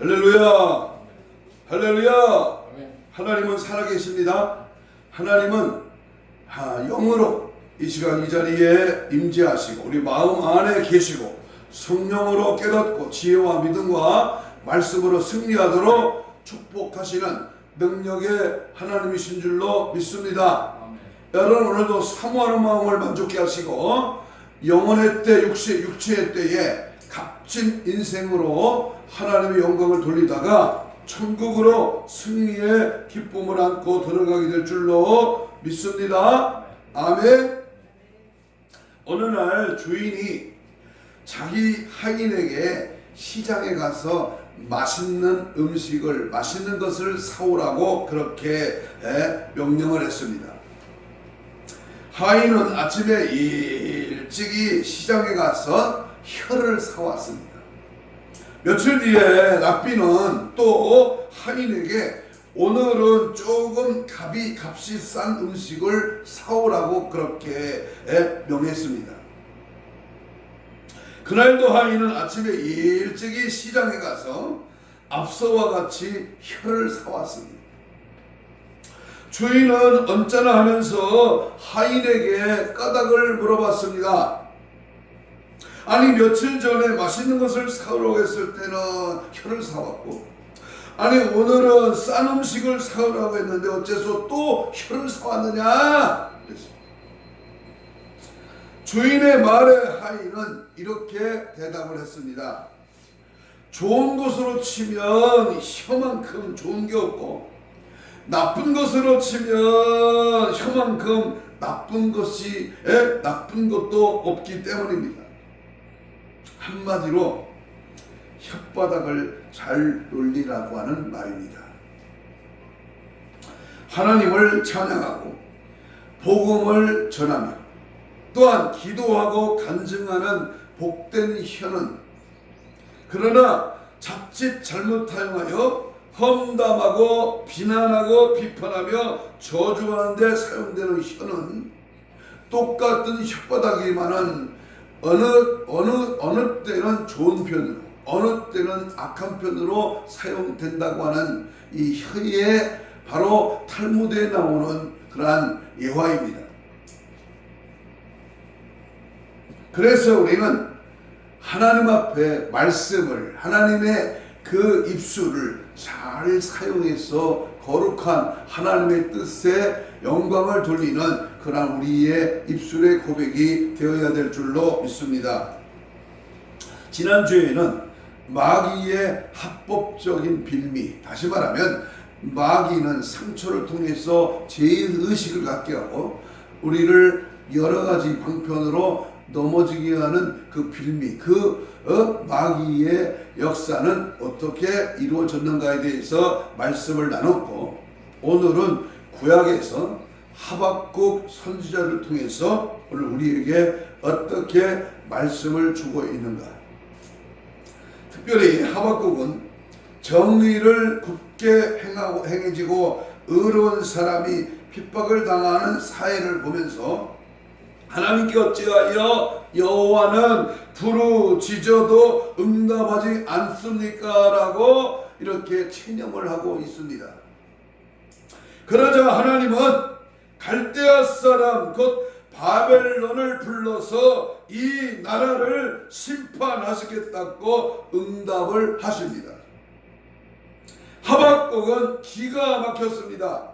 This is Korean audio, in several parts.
할렐루야! 할렐루야! 하나님은 살아계십니다. 하나님은 영으로 이 시간 이 자리에 임재하시고 우리 마음 안에 계시고 성령으로 깨닫고 지혜와 믿음과 말씀으로 승리하도록 축복하시는 능력의 하나님이신 줄로 믿습니다. 여러분 오늘도 사모하는 마음을 만족케 하시고 영혼의 때 육체의 때에 값진 인생으로 하나님의 영광을 돌리다가 천국으로 승리의 기쁨을 안고 들어가게 될 줄로 믿습니다. 아멘. 어느 날 주인이 자기 하인에게 시장에 가서 맛있는 것을 사오라고 그렇게 명령을 했습니다. 하인은 아침에 일찍이 시장에 가서 혀를 사왔습니다. 며칠 뒤에 랍비는 또 하인에게 오늘은 조금 값이 싼 음식을 사오라고 그렇게 명했습니다. 그날도 하인은 아침에 일찍이 시장에 가서 앞서와 같이 혀를 사왔습니다. 주인은 언짢아 하면서 하인에게 까닭을 물어봤습니다. 아니 며칠 전에 맛있는 것을 사오라고 했을 때는 혀를 사왔고 아니 오늘은 싼 음식을 사오라고 했는데 어째서 또 혀를 사왔느냐? 주인의 말에 하인은 이렇게 대답을 했습니다. 좋은 것으로 치면 혀만큼 좋은 게 없고 나쁜 것으로 치면 혀만큼 나쁜 것도 없기 때문입니다. 한마디로 혓바닥을 잘 놀리라고 하는 말입니다. 하나님을 찬양하고 복음을 전하며 또한 기도하고 간증하는 복된 혀는 그러나 자칫 잘못하여 험담하고 비난하고 비판하며 저주하는 데 사용되는 혀는 똑같은 혓바닥이지만은 어느 때는 좋은 편으로 어느 때는 악한 편으로 사용된다고 하는 이 혀에 바로 탈무드에 나오는 그러한 예화입니다. 그래서 우리는 하나님 앞에 말씀을 하나님의 그 입술을 잘 사용해서 거룩한 하나님의 뜻에 영광을 돌리는 그러한 우리의 입술의 고백이 되어야 될 줄로 믿습니다. 지난주에는 마귀의 합법적인 빌미, 다시 말하면 마귀는 상처를 통해서 죄의식을 갖게 하고 우리를 여러 가지 방편으로 넘어지게 하는 그 빌미, 마귀의 역사는 어떻게 이루어졌는가에 대해서 말씀을 나눴고 오늘은 구약에서 하박국 선지자를 통해서 오늘 우리에게 어떻게 말씀을 주고 있는가. 특별히 하박국은 정의를 굳게 행해지고 의로운 사람이 핍박을 당하는 사회를 보면서 하나님께 어찌하여 여호와는 부르짖어도 응답하지 않습니까? 라고 이렇게 체념을 하고 있습니다. 그러자 하나님은 갈대아 사람 곧 바벨론을 불러서 이 나라를 심판하시겠다고 응답을 하십니다. 하박국은 기가 막혔습니다.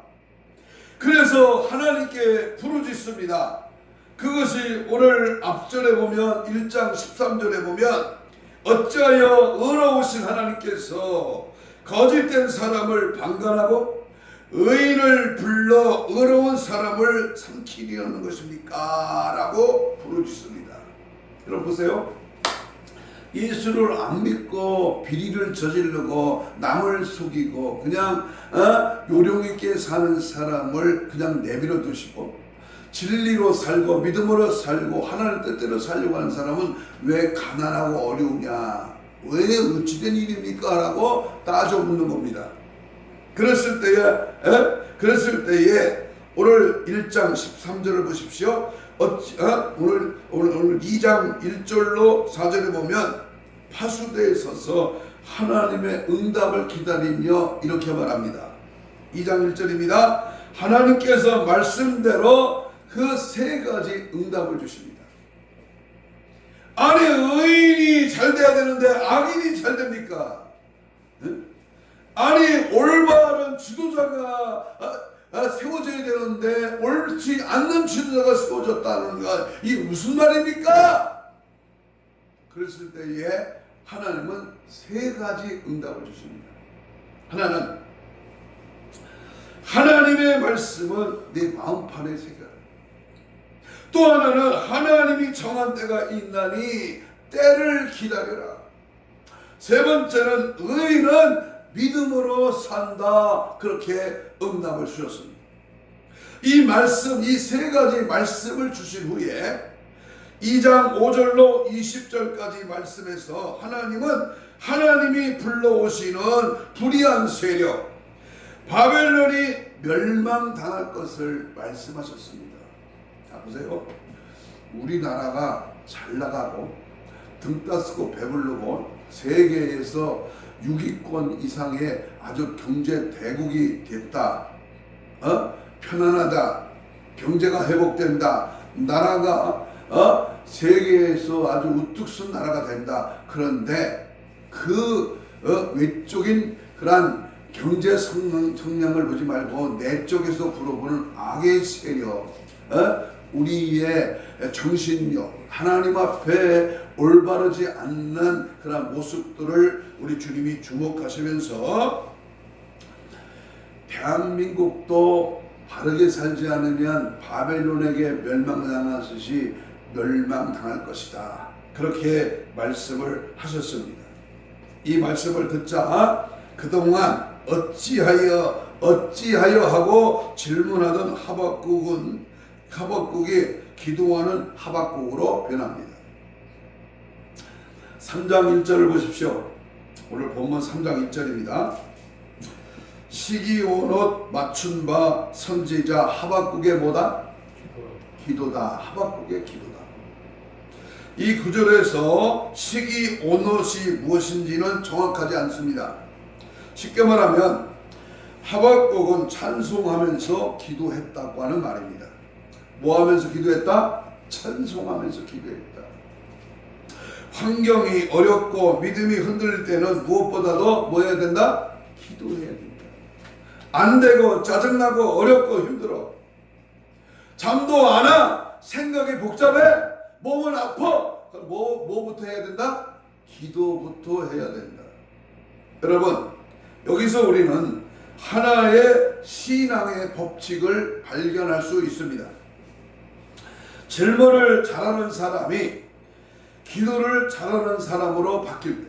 그래서 하나님께 부르짖습니다. 그것이 오늘 앞절에 보면 1장 13절에 보면 어찌하여 의로우신 하나님께서 거짓된 사람을 방관하고 의인을 불러 의로운 사람을 삼키려는 것입니까? 라고 부르짖습니다. 여러분 보세요. 예수를 안 믿고 비리를 저지르고 남을 속이고 그냥 요령 있게 사는 사람을 그냥 내버려 두시고 진리로 살고 믿음으로 살고 하나님 뜻대로 살려고 하는 사람은 왜 가난하고 어려우냐? 왜 어찌된 일입니까? 라고 따져 묻는 겁니다. 그랬을 때에 오늘 1장 13절을 보십시오. 오늘 2장 1절로 4절에 보면 파수대에 서서 하나님의 응답을 기다리며 이렇게 말합니다. 2장 1절입니다. 하나님께서 말씀대로 그 세 가지 응답을 주십니다. 아니, 의인이 잘 돼야 되는데 악인이 잘 됩니까? 아니, 올바른 지도자가 세워져야 되는데 옳지 않는 지도자가 세워졌다는 거, 이게 무슨 말입니까? 그랬을 때에 하나님은 세 가지 응답을 주십니다. 하나는 하나님의 말씀은 내 마음판에 새겨라. 또 하나는 하나님이 정한 때가 있나니 때를 기다려라. 세 번째는 의인은 믿음으로 산다. 그렇게 응답을 주셨습니다. 이 말씀, 이 세 가지 말씀을 주신 후에 2장 5절로 20절까지 말씀에서 하나님은 하나님이 불러오시는 불의한 세력 바벨론이 멸망당할 것을 말씀하셨습니다. 자, 보세요. 우리나라가 잘 나가고 등 따스고 배부르고 세계에서 6위권 이상의 아주 경제 대국이 됐다. 편안하다. 경제가 회복된다. 나라가 세계에서 아주 우뚝 선 나라가 된다. 그런데 그 외적인 그런 경제 성량을 보지 말고 내적에서 불어보는 악의 세력, 우리의 정신력, 하나님 앞에 올바르지 않는 그런 모습들을 우리 주님이 주목하시면서 대한민국도 바르게 살지 않으면 바벨론에게 멸망당하듯이 멸망당할 것이다. 그렇게 말씀을 하셨습니다. 이 말씀을 듣자 그동안 어찌하여 하고 질문하던 하박국이 기도하는 하박국으로 변합니다. 3장 1절을 보십시오. 오늘 본문 3장 1절입니다. 시기온옷 맞춘 바 선지자 하박국의 뭐다? 기도다. 하박국의 기도다. 이 구절에서 시기온옷이 무엇인지는 정확하지 않습니다. 쉽게 말하면 하박국은 찬송하면서 기도했다고 하는 말입니다. 뭐 하면서 기도했다? 찬송하면서 기도했다. 환경이 어렵고 믿음이 흔들릴 때는 무엇보다도 뭐 해야 된다? 기도해야 된다. 안 되고 짜증나고 어렵고 힘들어. 잠도 안 와. 생각이 복잡해. 몸은 아파. 그럼 뭐부터 해야 된다? 기도부터 해야 된다. 여러분, 여기서 우리는 하나의 신앙의 법칙을 발견할 수 있습니다. 질문을 잘하는 사람이 기도를 잘하는 사람으로 바뀔 때,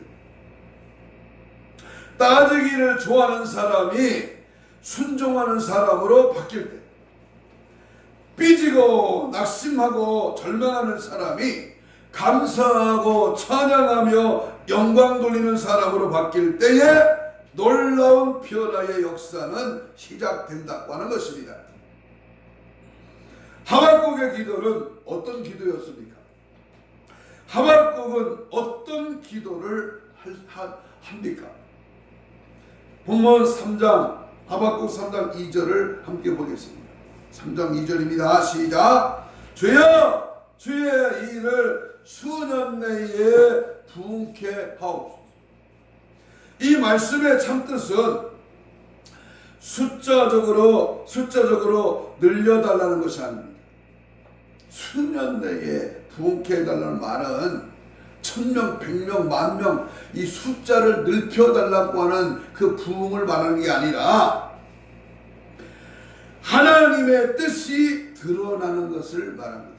따지기를 좋아하는 사람이 순종하는 사람으로 바뀔 때, 삐지고 낙심하고 절망하는 사람이 감사하고 찬양하며 영광 돌리는 사람으로 바뀔 때에 놀라운 변화의 역사는 시작된다고 하는 것입니다. 하박국의 기도는 어떤 기도였습니까? 하박국은 어떤 기도를 합니까? 본문 3장, 하박국 3장 2절을 함께 보겠습니다. 3장 2절입니다. 시작. 주여, 주의 일을 수년 내에 부흥케 하옵소서. 이 말씀의 참뜻은 숫자적으로 늘려달라는 것이 아닙니다. 수년 내에 부흥케 해달라는 말은 1000명, 100명, 10,000명 이 숫자를 넓혀달라고 하는 그 부흥을 말하는 게 아니라 하나님의 뜻이 드러나는 것을 말합니다.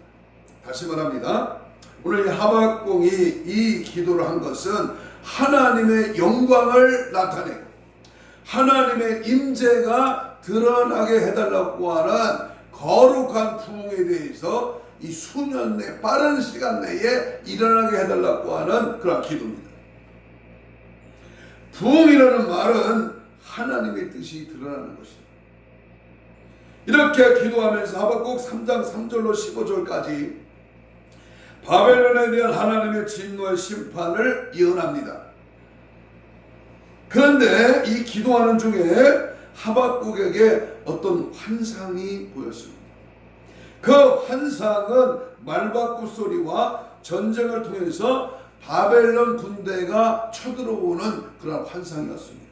다시 말합니다. 오늘 하박국이 이 기도를 한 것은 하나님의 영광을 나타내고 하나님의 임재가 드러나게 해달라고 하는 거룩한 부흥에 대해서 이 수년 내 빠른 시간 내에 일어나게 해달라고 하는 그런 기도입니다. 부흥이라는 말은 하나님의 뜻이 드러나는 것입니다. 이렇게 기도하면서 하박국 3장 3절로 15절까지 바벨론에 대한 하나님의 진노의 심판을 예언합니다. 그런데 이 기도하는 중에 하박국에게 어떤 환상이 보였습니다. 그 환상은 말바꾸 소리와 전쟁을 통해서 바벨론 군대가 쳐들어오는 그런 환상이었습니다.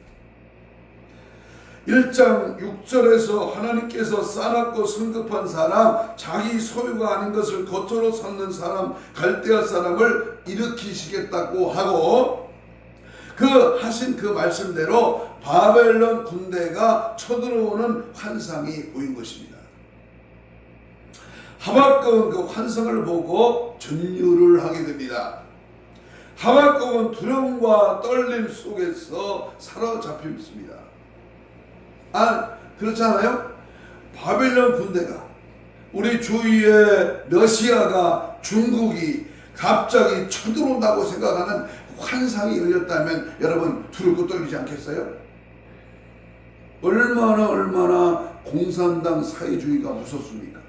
1장 6절에서 하나님께서 싸납고 성급한 사람, 자기 소유가 아닌 것을 거처로 삼는 사람, 갈대아 사람을 일으키시겠다고 하고, 그 하신 그 말씀대로 바벨론 군대가 쳐들어오는 환상이 보인 것입니다. 하박국은 그 환상을 보고 전율을 하게 됩니다. 하박국은 두려움과 떨림 속에서 사로잡혔습니다. 그렇지 않아요? 바벨론 군대가, 우리 주위에 러시아가, 중국이 갑자기 쳐들어온다고 생각하는 환상이 열렸다면 여러분 두렵고 떨리지 않겠어요? 얼마나 공산당 사회주의가 무섭습니까?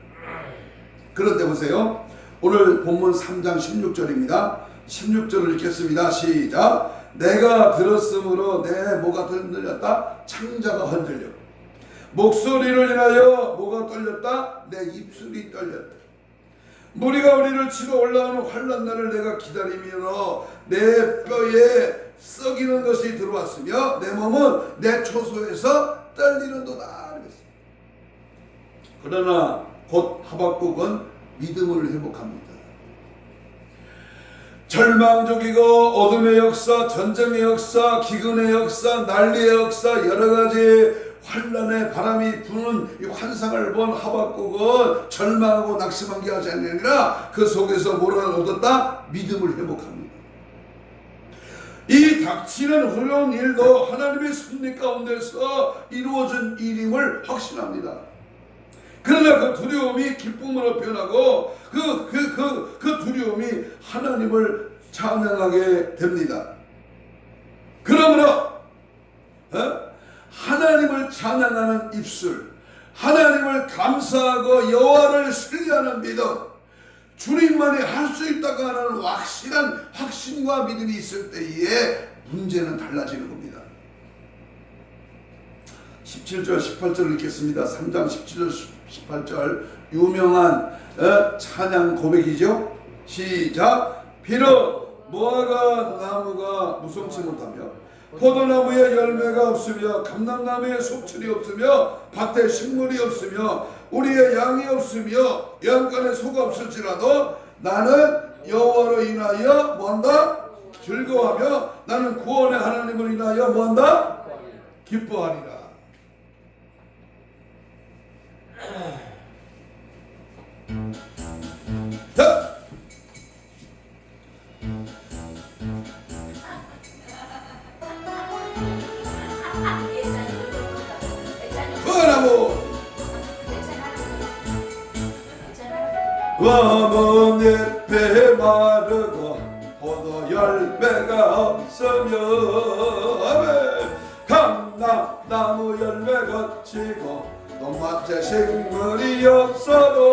그런데 보세요. 오늘 본문 3장 16절입니다. 16절을 읽겠습니다. 시작. 내가 들었으므로 내 목가 흔들렸다. 창자가 흔들려. 목소리를 인하여 목가 떨렸다. 내 입술이 떨렸다. 무리가 우리를 치러 올라오는 환난 날을 내가 기다리며 내 뼈에 썩이는 것이 들어왔으며 내 몸은 내 초소에서 떨리는도다. 그러나 곧 하박국은 믿음을 회복합니다. 절망적이고 어둠의 역사, 전쟁의 역사, 기근의 역사, 난리의 역사, 여러가지 환란의 바람이 부는 이 환상을 본 하박국은 절망하고 낙심한 게 아니라 그 속에서 뭐를 얻었다? 믿음을 회복합니다. 이 닥치는 어려운 일도 하나님의 섭리 가운데서 이루어진 일임을 확신합니다. 그러나 그 두려움이 기쁨으로 변하고 그 두려움이 하나님을 찬양하게 됩니다. 그러므로 하나님을 찬양하는 입술, 하나님을 감사하고 여호와를 신뢰하는 믿음, 주님만이 할 수 있다고 하는 확실한 확신과 믿음이 있을 때에 문제는 달라지는 겁니다. 17절 18절을 읽겠습니다. 3장 17절 18절 유명한 찬양 고백이죠. 시작. 비록 무화과 나무가 무성치 못하며 포도나무에 열매가 없으며 감람나무에 속철이 없으며 밭에 식물이 없으며 우리의 양이 없으며 양간에 소가 없을지라도 나는 여호와로 인하여 뭐한다? 즐거워하며 나는 구원의 하나님을 인하여 뭐한다? 기뻐하리라. 자, 검은 잎이 마르고 포도 열매가 없으며 감람나무 열매 거치고 논밭에 식물이 없어도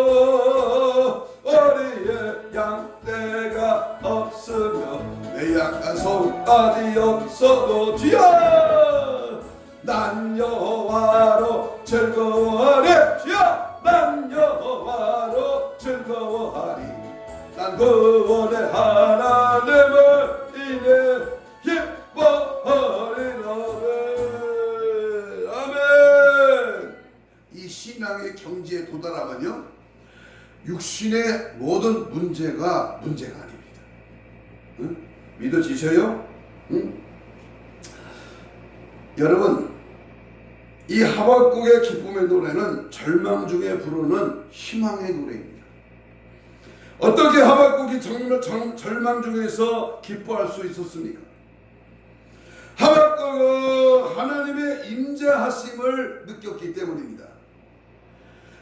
우리의 양떼가 없으며 내 약간 송아지 없어도 주여 난 여호와로 즐거워하리. 주여 난 여호와로 즐거워하리. 난 구원의 하나님을 인해 기뻐하리라. 아멘. 이 신앙의 경지에 도달하면요 육신의 모든 문제가 아닙니다. 응? 믿어지셔요? 응? 여러분, 이 하박국의 기쁨의 노래는 절망 중에 부르는 희망의 노래입니다. 어떻게 하박국이 절망 중에서 기뻐할 수 있었습니까? 하박국은 하나님의 임재하심을 느꼈기 때문입니다.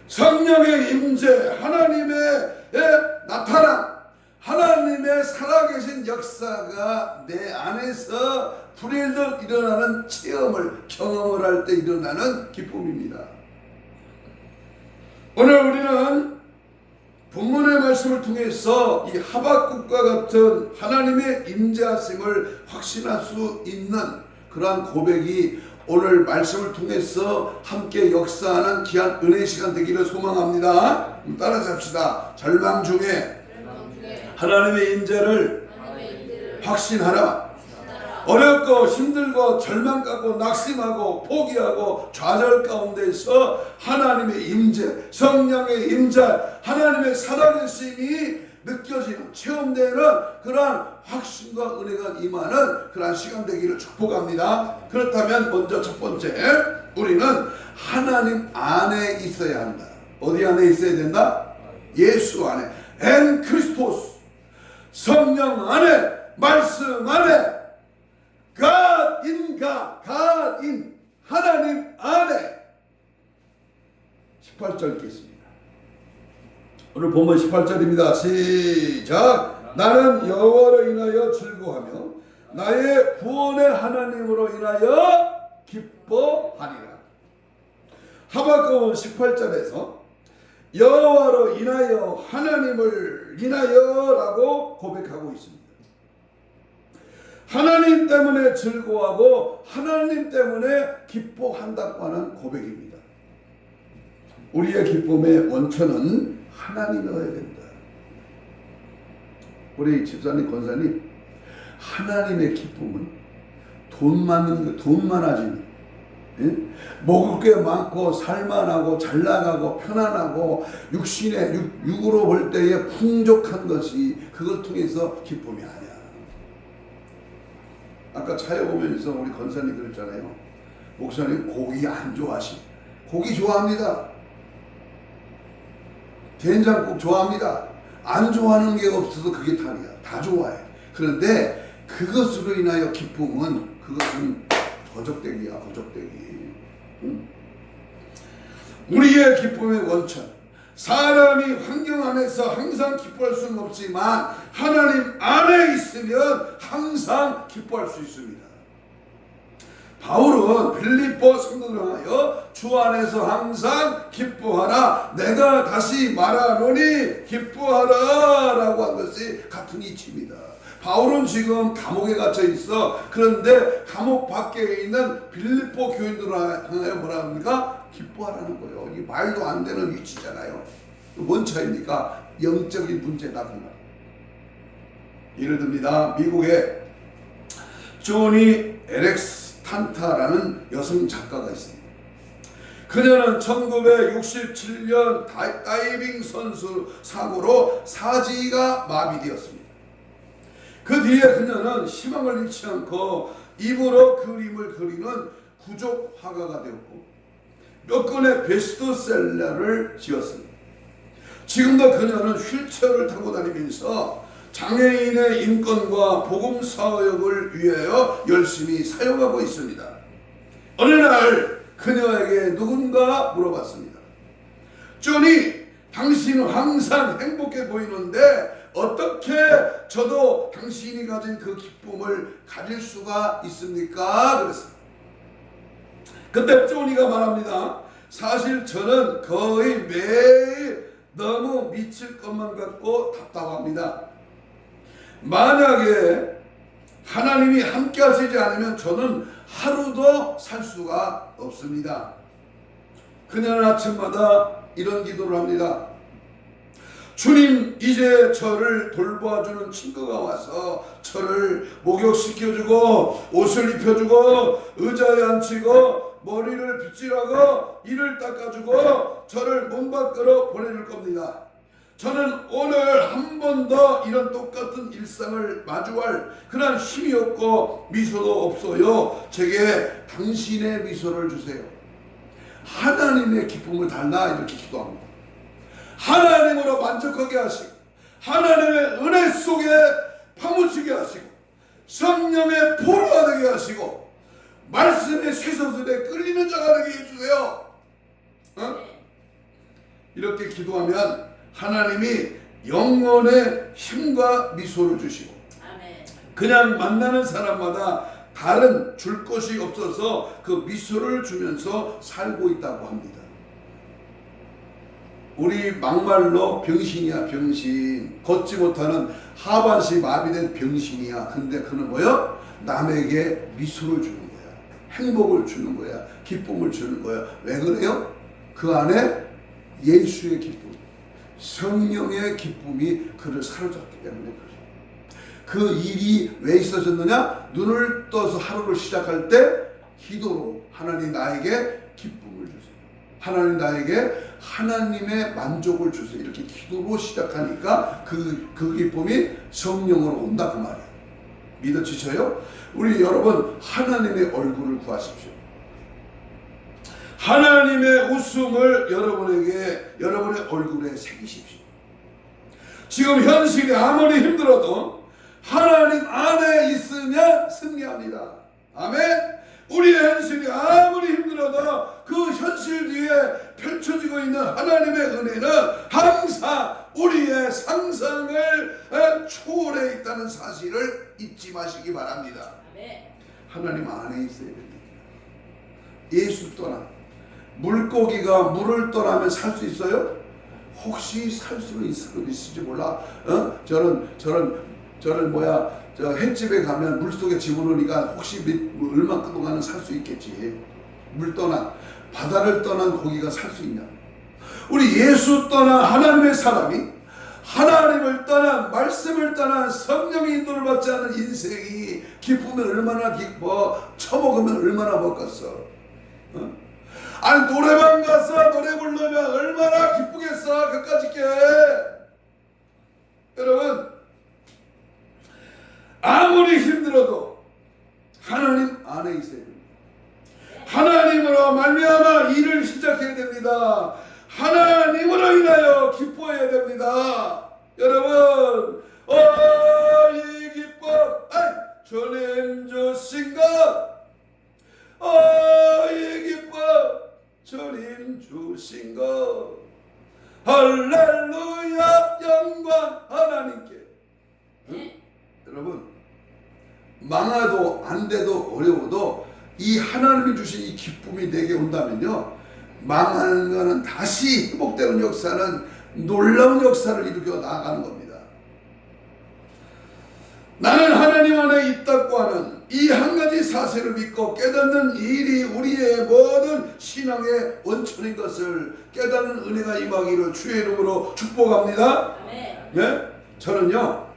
성령의 임재, 하나님의 나타남, 하나님의 살아계신 역사가 내 안에서 불일들 일어나는 경험을 할 때 일어나는 기쁨입니다. 오늘 우리는 본문의 말씀을 통해서 이 하박국과 같은 하나님의 임재하심을 확신할 수 있는 그러한 고백이 오늘 말씀을 통해서 함께 역사하는 귀한 은혜의 시간 되기를 소망합니다. 따라서 합시다. 절망 중에 하나님의 인재를 확신하라. 어렵고 힘들고 절망 갖고 낙심하고 포기하고 좌절 가운데서 하나님의 임재, 성령의 임재, 하나님의 살아계심이 느껴지는, 체험되는 그러한 확신과 은혜가 임하는 그러한 시간 되기를 축복합니다. 그렇다면 먼저 첫 번째, 우리는 하나님 안에 있어야 한다. 어디 안에 있어야 된다? 예수 안에, 엔 크리스토스, 성령 안에, 말씀 안에, God in God, God in 하나님 안에. 18절 읽겠습니다. 오늘 본문 18절입니다. 시작. 나는 여호와로 인하여 즐거워하며 나의 구원의 하나님으로 인하여 기뻐하리라. 하박국은 18절에서 여호와로 인하여, 하나님을 인하여라고 고백하고 있습니다. 하나님 때문에 즐거워하고 하나님 때문에 기뻐한다고 하는 고백입니다. 우리의 기쁨의 원천은 하나님이어야 된다. 우리 집사님, 권사님, 하나님의 기쁨은 돈 많아지는, 예? 먹을 게 많고 살만하고 잘나가고 편안하고 육으로 볼 때에 풍족한 것이, 그걸 통해서 기쁨이 아니야. 아까 차에 보면서 우리 권사님 그랬잖아요. 목사님 고기 안 좋아하시? 고기 좋아합니다. 된장국 좋아합니다. 안 좋아하는 게 없어도 그게 탈이야. 다 좋아해. 그런데 그것으로 인하여 기쁨은, 그것은 거적대기야, 거적대기. 응? 우리의 기쁨의 원천, 사람이 환경 안에서 항상 기뻐할 수는 없지만 하나님 안에 있으면 항상 기뻐할 수 있습니다. 바울은 빌립보 성도를 향하여 주 안에서 항상 기뻐하라, 내가 다시 말하노니 기뻐하라 라고 한 것이 같은 이치입니다. 바울은 지금 감옥에 갇혀 있어. 그런데 감옥 밖에 있는 빌립보 교인들을 향하여 뭐라 합니까? 기뻐하라는 거예요. 이 말도 안 되는 위치잖아요. 뭔 차이입니까? 영적인 문제다 그 말. 예를 듭니다. 미국에 조니 에렉스탄타라는 여성 작가가 있습니다. 그녀는 1967년 다이빙 선수 사고로 사지가 마비되었습니다. 그 뒤에 그녀는 희망을 잃지 않고 입으로 그림을 그리는 구족 화가가 되었고 몇 권의 베스트셀러를 지었습니다. 지금도 그녀는 휠체어를 타고 다니면서 장애인의 인권과 복음 사역을 위하여 열심히 사용하고 있습니다. 어느 날 그녀에게 누군가 물어봤습니다. 조니, 당신은 항상 행복해 보이는데 어떻게 저도 당신이 가진 그 기쁨을 가질 수가 있습니까? 그랬습니다. 그때 조니가 말합니다. 사실 저는 거의 매일 너무 미칠 것만 같고 답답합니다. 만약에 하나님이 함께 하시지 않으면 저는 하루도 살 수가 없습니다. 그녀는 아침마다 이런 기도를 합니다. 주님, 이제 저를 돌봐주는 친구가 와서 저를 목욕시켜주고 옷을 입혀주고 의자에 앉히고 머리를 빗질하고 이를 닦아주고 저를 문 밖으로 보내줄 겁니다. 저는 오늘 한 번 더 이런 똑같은 일상을 마주할 그런 힘이 없고 미소도 없어요. 제게 당신의 미소를 주세요. 하나님의 기쁨을 달라 이렇게 기도합니다. 하나님으로 만족하게 하시고 하나님의 은혜 속에 파묻히게 하시고 성령의 포로가 되게 하시고 말씀의 쇠소들에 끌리는 자가 되게 해주세요. 이렇게 기도하면 하나님이 영혼의 힘과 미소를 주시고 그냥 만나는 사람마다 다른 줄 것이 없어서 그 미소를 주면서 살고 있다고 합니다. 우리 막말로 병신이야, 병신. 걷지 못하는 하반신 마비된 병신이야. 근데 그는 뭐요? 남에게 미소를 주는 거야. 행복을 주는 거야. 기쁨을 주는 거야. 왜 그래요? 그 안에 예수의 기쁨, 성령의 기쁨이 그를 사로잡기 때문에 그래요. 그 일이 왜 있어졌느냐? 눈을 떠서 하루를 시작할 때 기도로 하나님 나에게 기쁨을 주세요. 하나님 나에게 하나님의 만족을 주세요. 이렇게 기도로 시작하니까 그 기쁨이 성령으로 온다 그 말이에요. 믿어지셔요? 우리 여러분 하나님의 얼굴을 구하십시오. 하나님의 웃음을 여러분의 얼굴에 새기십시오. 지금 현실이 아무리 힘들어도 하나님 안에 있으면 승리합니다. 아멘. 우리의 현실이 아무리 힘들어도 그 현실 뒤에 펼쳐지고 있는 하나님의 은혜는 항상 우리의 상상을 초월해 있다는 사실을 잊지 마시기 바랍니다. 하나님 안에 있어야 됩니다. 예수 떠나 물고기가 물을 떠나면 살 수 있어요? 혹시 살 수는 있을지 몰라. 저런 저 횟집에 가면 물속에 집어넣으니까 혹시 얼마 동안은 살 수 있겠지. 물 떠난 바다를 떠난 고기가 살 수 있냐? 우리 예수 떠난 하나님의 사람이 하나님을 떠난 말씀을 떠난 성령의 인도를 받지 않는 인생이 기쁘면 얼마나 기뻐, 처먹으면 얼마나 먹겠어. 아니 노래방 가서 노래 부르면 얼마나 기쁘겠어. 그까짓 게. 여러분 아무리 힘들어도 하나님 안에 있어야 됩니다. 하나님으로 말미암아 일을 시작해야 됩니다. 하나님으로 인하여 기뻐해야 됩니다. 여러분 이 기쁨 주님 주신 것 이 기쁨 주님 주신 것 할렐루야 영광 하나님께. 여러분 망해도 안 돼도 어려워도 이 하나님이 주신 이 기쁨이 내게 온다면요, 망하는 거는 다시 회복되는 역사는 놀라운 역사를 일으켜 나아가는 겁니다. 나는 하나님 안에 있다고 하는 이 한 가지 사실을 믿고 깨닫는 일이 우리의 모든 신앙의 원천인 것을 깨닫는 은혜가 임하기를 주의 이름으로 축복합니다. 네? 저는요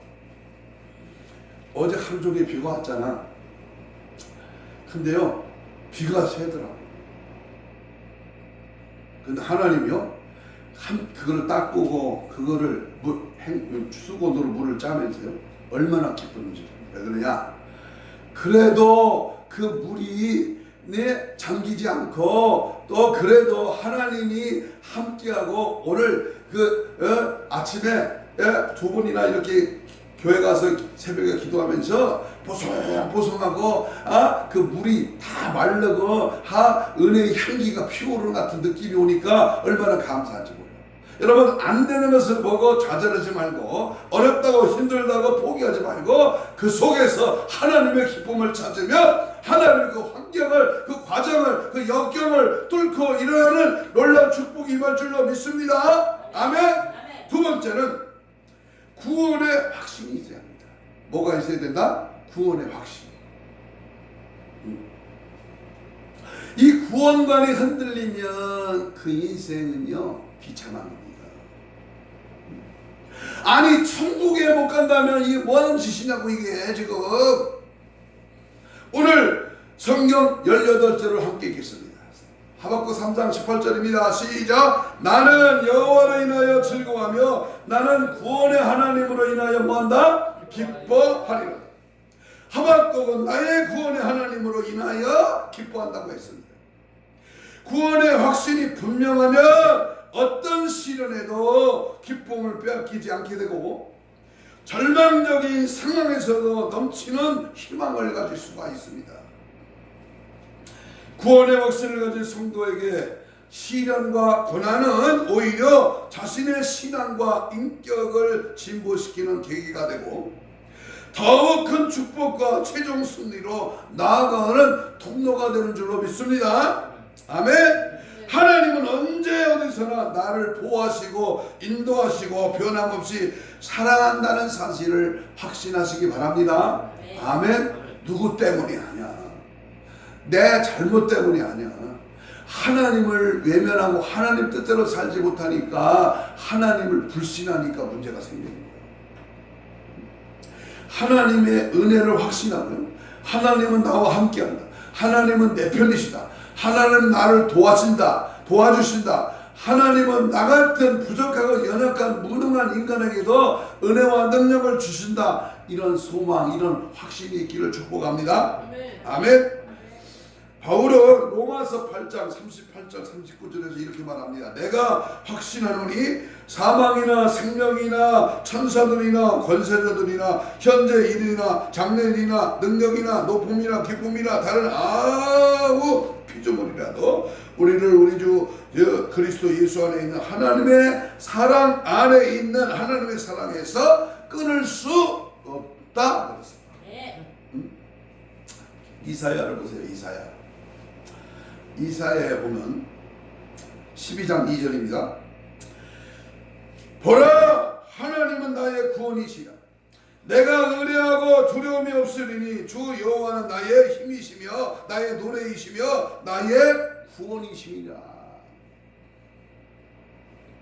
어제 하루 종일 비가 왔잖아. 근데요 비가 새더라고. 근데 하나님이요 그거를 닦고 그거를 수건으로 물을 짜면서요 얼마나 기뻤는지. 왜 그러냐? 그래도 그 물이 잠기지 않고 또 그래도 하나님이 함께하고 오늘 아침에 2번이나 이렇게 교회 가서 새벽에 기도하면서 보송보송하고 그 물이 다 마르고 은혜의 향기가 피어오르는 같은 느낌이 오니까 얼마나 감사한지 몰라요. 여러분 안 되는 것을 보고 좌절하지 말고 어렵다고 힘들다고 포기하지 말고 그 속에서 하나님의 기쁨을 찾으면 하나님의 그 환경을 그 과정을 그 역경을 뚫고 일어나는 놀라운 축복이 임할 줄로 믿습니다. 아멘. 두 번째는 구원의 확신이 있어야 합니다. 뭐가 있어야 된다? 구원의 확신. 이 구원관이 흔들리면 그 인생은요 비참합니다. 아니 천국에 못 간다면 이게 뭐하는 짓이냐고 이게 지금. 오늘 성경 18절을 함께 읽겠습니다. 하박국 3장 18절입니다. 시작. 나는 여호와로 인하여 즐거워하며 나는 구원의 하나님으로 인하여 뭐한다? 기뻐하리라. 하박국은 나의 구원의 하나님으로 인하여 기뻐한다고 했습니다. 구원의 확신이 분명하면 어떤 시련에도 기쁨을 빼앗기지 않게 되고 절망적인 상황에서도 넘치는 희망을 가질 수가 있습니다. 구원의 확신을 가진 성도에게 시련과 고난은 오히려 자신의 신앙과 인격을 진보시키는 계기가 되고 더욱 큰 축복과 최종 승리로 나아가는 통로가 되는 줄로 믿습니다. 아멘. 하나님은 언제 어디서나 나를 보호하시고 인도하시고 변함없이 사랑한다는 사실을 확신하시기 바랍니다. 아멘. 누구 때문이 아니야. 내 잘못 때문이 아니야. 하나님을 외면하고 하나님 뜻대로 살지 못하니까 하나님을 불신하니까 문제가 생기는 거예요. 하나님의 은혜를 확신하고요. 하나님은 나와 함께한다. 하나님은 내 편이시다. 하나님은 나를 도와주신다. 하나님은 나 같은 부족하고 연약한 무능한 인간에게도 은혜와 능력을 주신다. 이런 소망, 이런 확신이 있기를 축복합니다. 아멘. 바울은 로마서 8장 38장 39절에서 이렇게 말합니다. 내가 확신하노니 사망이나 생명이나 천사들이나 권세자들이나 현재 일이나 장래일이나 능력이나 높음이나 기쁨이나 다른 아무 피조물이라도 우리를 우리 주 그리스도 예수 안에 있는 하나님의 사랑 안에 있는 하나님의 사랑에서 끊을 수 없다 그랬습니다. 이사야를 보세요. 이사야에 보면 12장 2절입니다. 보라, 하나님은 나의 구원이시라. 내가 의뢰하고 두려움이 없으리니 주 여호와는 나의 힘이시며 나의 노래이시며 나의 구원이시니라.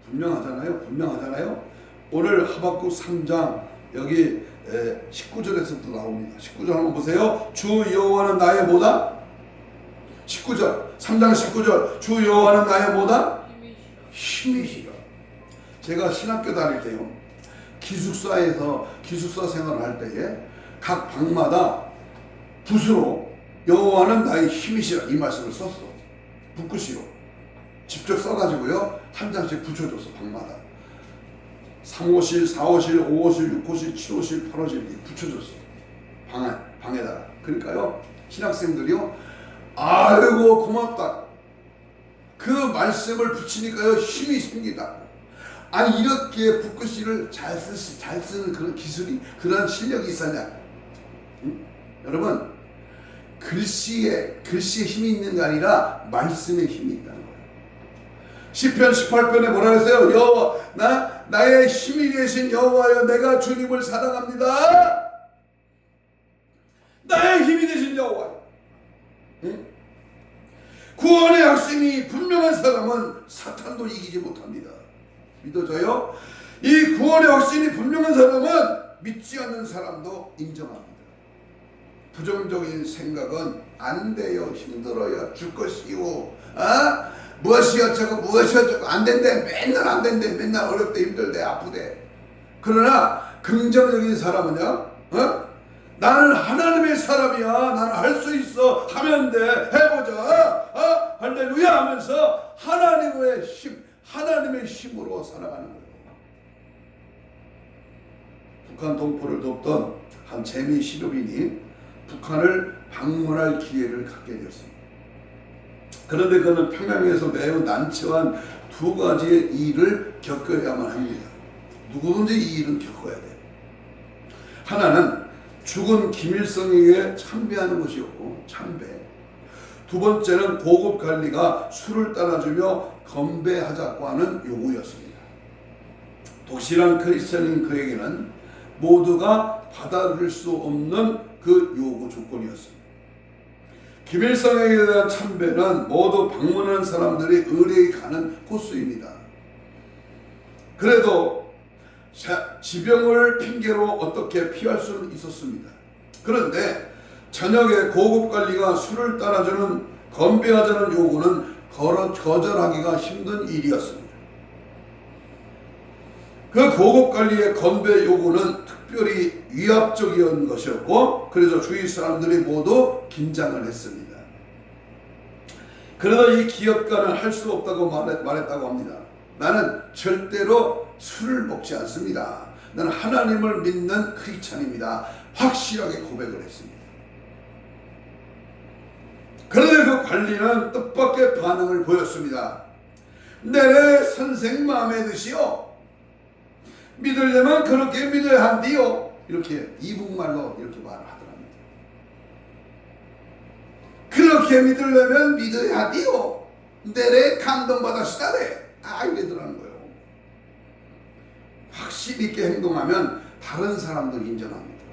분명하잖아요. 오늘 하박국 3장 여기 19절에서도 나옵니다. 19절 한번 보세요. 주 여호와는 나의 뭐다? 19절 3장 19절 주 여호와는 나의 뭐다? 힘이시라. 제가 신학교 다닐 때요, 기숙사 생활을 할 때에 각 방마다 붓으로 여호와는 나의 힘이시라 이 말씀을 썼어. 붓글씨로 직접 써가지고요 한 장씩 붙여줬어. 방마다 3호실, 4호실, 5호실, 6호실, 7호실, 8호실 이렇게 붙여줬어. 방에다가. 그러니까요 신학생들이요, 아이고 고맙다. 그 말씀을 붙이니까요 힘이 생기다. 아니 이렇게 붓글씨를 잘 쓰는 그런 기술이, 그런 실력이 있었냐? 응? 여러분, 글씨에 힘이 있는 게 아니라 말씀에 힘이 있다는 거예요. 시편 18편에 뭐라 했어요? 여호와, 나의 힘이 되신 여호와여, 내가 주님을 사랑합니다. 나의 힘이 되신 여호와. 응? 구원의 확신이 분명한 사람은 사탄도 이기지 못합니다. 믿어져요? 이 구원의 확신이 분명한 사람은 믿지 않는 사람도 인정합니다. 부정적인 생각은 안 돼요, 힘들어요, 죽 것이요, 무엇이 어쩌고 안 된대, 맨날 안 된대, 맨날 어렵대, 힘들대, 아프대. 그러나 긍정적인 사람은요, 나는 하나님의 사람이야, 나는 할 수 있어, 하면 돼, 해보자, 할렐루야 하면서 하나님의 힘으로 살아가는 거예요. 북한 동포를 돕던 한 재미 시도인이 북한을 방문할 기회를 갖게 되었습니다. 그런데 그는 평양에서 매우 난처한 두 가지의 일을 겪어야만 합니다. 누구든지 이 일은 겪어야 돼요. 하나는 죽은 김일성에게 참배하는 것이었고, 참배. 두 번째는 고급 관리가 술을 따라주며 건배하자고 하는 요구였습니다. 독실한 크리스천인 그에게는 모두가 받아들일 수 없는 그 요구 조건이었습니다. 김일성에게 대한 참배는 모두 방문하는 사람들이 의뢰에 가는 코스입니다. 그래도 지병을 핑계로 어떻게 피할 수는 있었습니다. 그런데 저녁에 고급관리가 술을 따라주는 건배하자는 요구는 거절하기가 힘든 일이었습니다. 그 고급관리의 건배 요구는 특별히 위압적이었던 것이었고, 그래서 주위 사람들이 모두 긴장을 했습니다. 그러다 이 기업가는 할 수 없다고 말했다고 합니다. 나는 절대로 술을 먹지 않습니다. 나는 하나님을 믿는 크리스찬입니다. 확실하게 고백을 했습니다. 그런데 그 관리는 뜻밖의 반응을 보였습니다. 내래 선생 마음에 드시오. 믿으려면 그렇게 믿어야 한디요. 이렇게 이북말로 이렇게 말을 하더랍니다. 그렇게 믿으려면 믿어야 한디요. 내래 감동받았시다래. 이러더라는 거예요. 확실히 있게 행동하면 다른 사람도 인정합니다.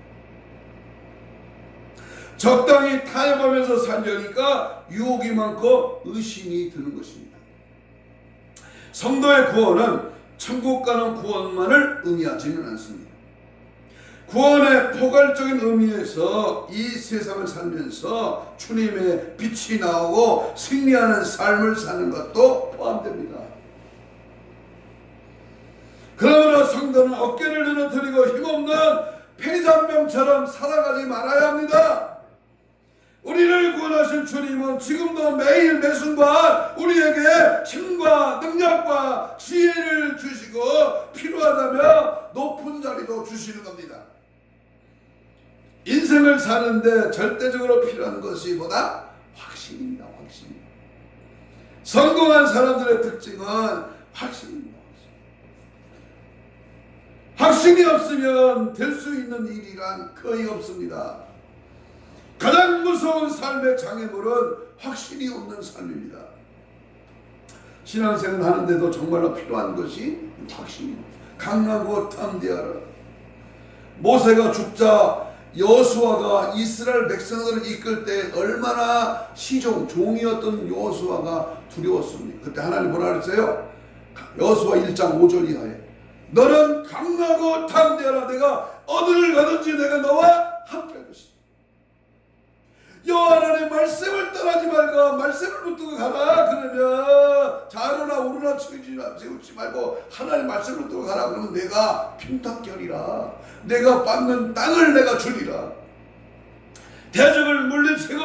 적당히 타협하면서 살려니까 유혹이 많고 의심이 드는 것입니다. 성도의 구원은 천국 가는 구원만을 의미하지는 않습니다. 구원의 포괄적인 의미에서 이 세상을 살면서 주님의 빛이 나오고 승리하는 삶을 사는 것도 포함됩니다. 그러므로 성도는 어깨를 늘어뜨리고 힘없는 폐잔병처럼 살아가지 말아야 합니다. 우리를 구원하신 주님은 지금도 매일 매순간 우리에게 힘과 능력과 지혜를 주시고 필요하다면 높은 자리도 주시는 겁니다. 인생을 사는데 절대적으로 필요한 것이 뭐다? 확신입니다. 확신. 성공한 사람들의 특징은 확신입니다. 확신이 없으면 될 수 있는 일이란 거의 없습니다. 가장 무서운 삶의 장애물은 확신이 없는 삶입니다. 신앙생활 하는데도 정말로 필요한 것이 확신입니다. 강하고 담대하라. 모세가 죽자 여호수아가 이스라엘 백성들을 이끌 때 얼마나 종이었던 여호수아가 두려웠습니까? 그때 하나님 뭐라 그랬어요? 여호수아 1장 5절 이하에 너는 강하고 담대하라. 내가 어디를 가든지 내가 너와 함께 할 것이다. 여호와 하나님의 말씀을 떠나지 말고 말씀을 붙들고 가라. 그러면 좌로나 우로나 세우지 말고 하나님 말씀을 붙들고 가라. 그러면 내가 핀탁결이라. 내가 받는 땅을 내가 주리라. 대적을 물리치고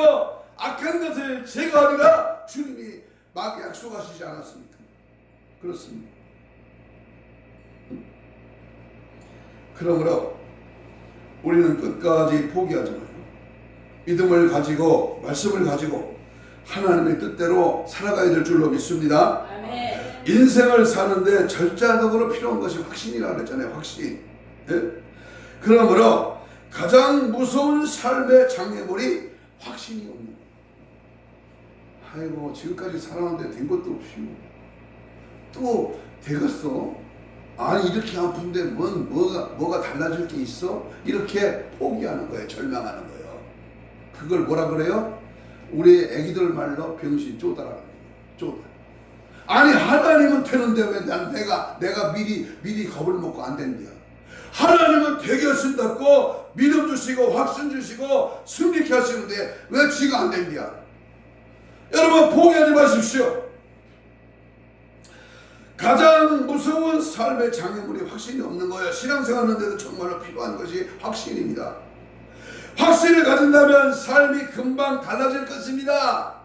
악한 것을 제거하리라. 주님이 막 약속하시지 않았습니까? 그렇습니다. 그러므로 우리는 끝까지 포기하지 말고 믿음을 가지고 말씀을 가지고 하나님의 뜻대로 살아가야 될 줄로 믿습니다. 아멘. 인생을 사는데 절대적으로 필요한 것이 확신이라고 그랬잖아요. 확신. 네? 그러므로 가장 무서운 삶의 장애물이 확신이 없는 거예요. 아이고 지금까지 살아왔는데 된 것도 없이 또 되겠어? 아니 이렇게 아픈데 뭐가 달라질 게 있어? 이렇게 포기하는 거예요. 절망하는 거예요. 그걸 뭐라 그래요? 우리 애기들 말로 병신 쪼다라는 거예요. 쪼다. 아니 하나님은 되는데 왜 내가 미리 겁을 먹고 안 된대요. 하나님은 되게 하신다고 믿음 주시고 확신 주시고 승리케 하시는데 왜 지가 안 된대요? 여러분 포기하지 마십시오. 가장 무서운 삶의 장애물이 확신이 없는 거예요. 신앙생활 하는데도 정말로 필요한 것이 확신입니다. 확신을 가진다면 삶이 금방 달라질 것입니다.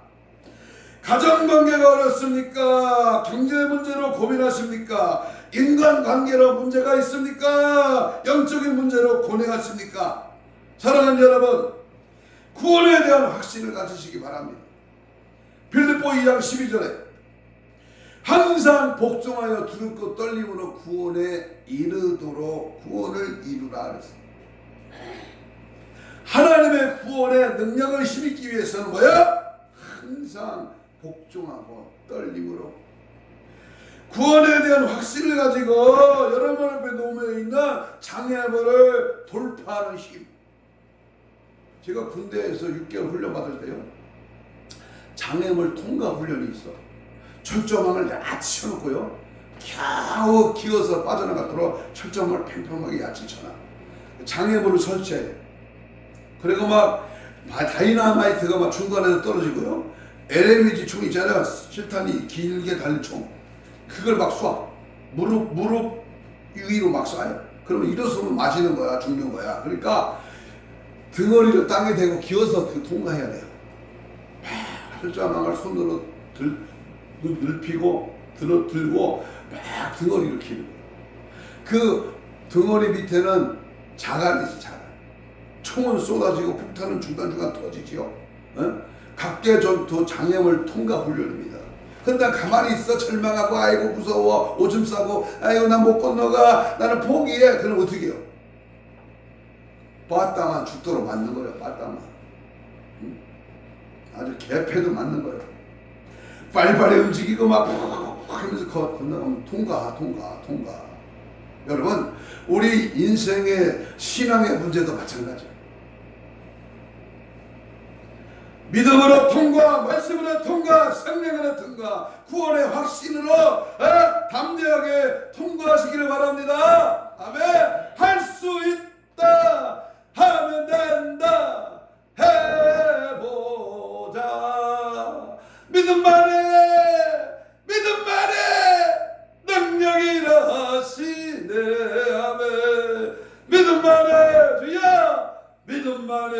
가정관계가 어렵습니까? 경제 문제로 고민하십니까? 인간관계로 문제가 있습니까? 영적인 문제로 고뇌하십니까? 사랑하는 여러분, 구원에 대한 확신을 가지시기 바랍니다. 빌립보 2장 12절에 항상 복종하여 두렵고 떨림으로 구원에 이르도록 구원을 이루라 그랬습니다. 하나님의 구원의 능력을 힘입기 위해서는 뭐야? 항상 복종하고 떨림으로 구원에 대한 확신을 가지고 여러분 앞에 놓여 있는 장애물을 돌파하는 힘. 제가 군대에서 6개월 훈련 받을 때요, 장애물 통과 훈련이 있어. 철조망을 야치 쳐놓고요, 겨우 기어서 빠져나가도록 철조망을 팽팽하게 야치 쳐놔. 장애물을 설치해. 그리고 막 다이나마이트가 막 중간에서 떨어지고요, LMG 총 있잖아요. 실탄이 길게 달린 총. 그걸 막 쏴. 무릎 위로 막 쏴요. 그러면 일어서면 맞이는 거야, 죽는 거야. 그러니까 등어리를 땅에 대고 기어서 통과해야 돼요. 철조망을 손으로 늙히고 들고 막 등어리를 키는 거예요. 그 등어리 밑에는 자갈이 있어, 자갈. 총은 쏟아지고 폭탄은 중간중간 터지지요. 어? 각계전투 장애물 통과 훈련입니다. 근데 가만히 있어 절망하고 아이고 무서워 오줌 싸고 아이고 나 못 건너가 나는 포기해. 그럼 어떻게 해요? 빠따만 죽도록 맞는 거예요. 빠따만. 응? 아주 개패도 맞는 거예요. 빨리빨리 움직이고 막 하면서 건너가면 통과. 여러분, 우리 인생의 신앙의 문제도 마찬가지예요. 믿음으로 통과, 말씀으로 통과, 생명으로 통과, 구원의 확신으로 담대하게 통과하시기를 바랍니다. 아멘. 할 수 있다 하면 된다 해보자. 믿음만에 능력이라 하시네. 아멘. 믿음만에 주야, 믿음만에